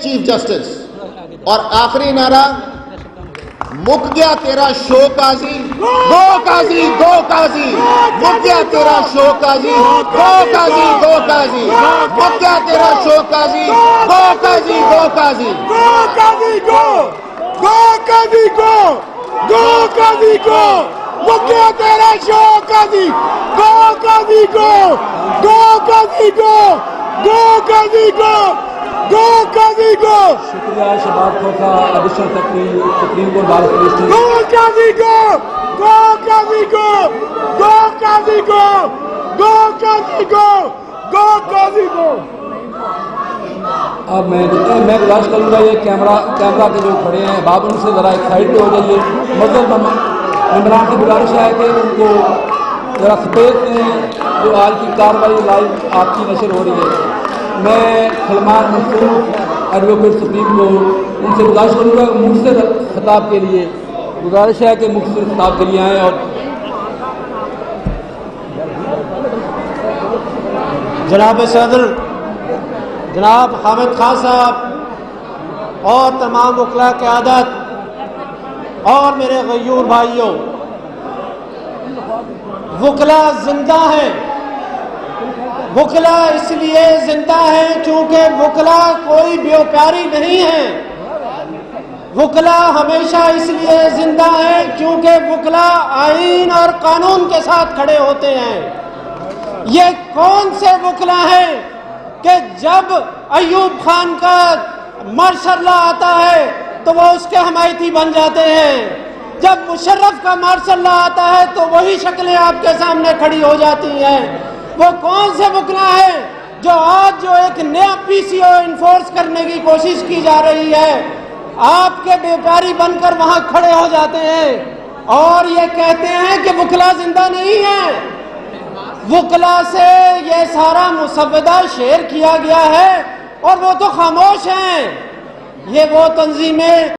Chief justice. اور آخری نعرہ، مک گیا تیرا شو قاضی، گو قاضی گو قاضی، مک گیا تیرا شو قاضی، گو قاضی گو قاضی، مک گیا تیرا شو قاضی، گو قاضی گو قاضی، گو قاضی گو، گو قاضی گو، گو قاضی گو، مک گیا تیرا شو قاضی، گو قاضی گو، گو قاضی گو، گو قاضی گو، گو قاضی گو. شکریہ Shabab Khokha additional secretary supreme court bar association. Go Qazi go, گو قاضی گو، گو قاضی گو، گو قاضی گو، گو قاضی گو. اب میں گزارش کروں گا یہ کیمرہ کے جو کھڑے ہیں باب ان سے ذرا ایک سائڈ پہ ہو جائیے. مذہب ممبران کی گزارش ہے کہ ان کو ذرا سپیس دیں جو آج کی کارروائی لائیو آپ کی نشر ہو رہی ہے. میں سلمان منصور ایڈوکیٹ سپریم کو ان سے گزارش کروں گا مختصر خطاب کے لیے، گزارش ہے کہ مختصر خطاب کے لیے آئیں. اور جناب صدر جناب حامد خان صاحب اور تمام وکلاء قیادت اور میرے غیور بھائیوں، وکلاء زندہ ہیں. وکلاء اس لیے زندہ ہیں کیونکہ وکلاء کوئی بیوپاری نہیں ہیں. وکلاء ہمیشہ اس لیے زندہ ہیں کیونکہ وکلاء آئین اور قانون کے ساتھ کھڑے ہوتے ہیں. یہ کون سے وکلاء ہیں کہ جب ایوب خان کا مارشل لا آتا ہے تو وہ اس کے حمایتی بن جاتے ہیں، جب مشرف کا مارشل لا آتا ہے تو وہی شکلیں آپ کے سامنے کھڑی ہو جاتی ہیں. وہ کون سے وکلاء ہیں جو آج جو ایک نیا پی سی او انفورس کرنے کی کوشش کی جا رہی ہے، آپ کے بیوپاری بن کر وہاں کھڑے ہو جاتے ہیں اور یہ کہتے ہیں کہ وکلاء زندہ نہیں ہیں. وکلاء سے یہ سارا مسودہ شیئر کیا گیا ہے اور وہ تو خاموش ہیں. یہ وہ تنظیمیں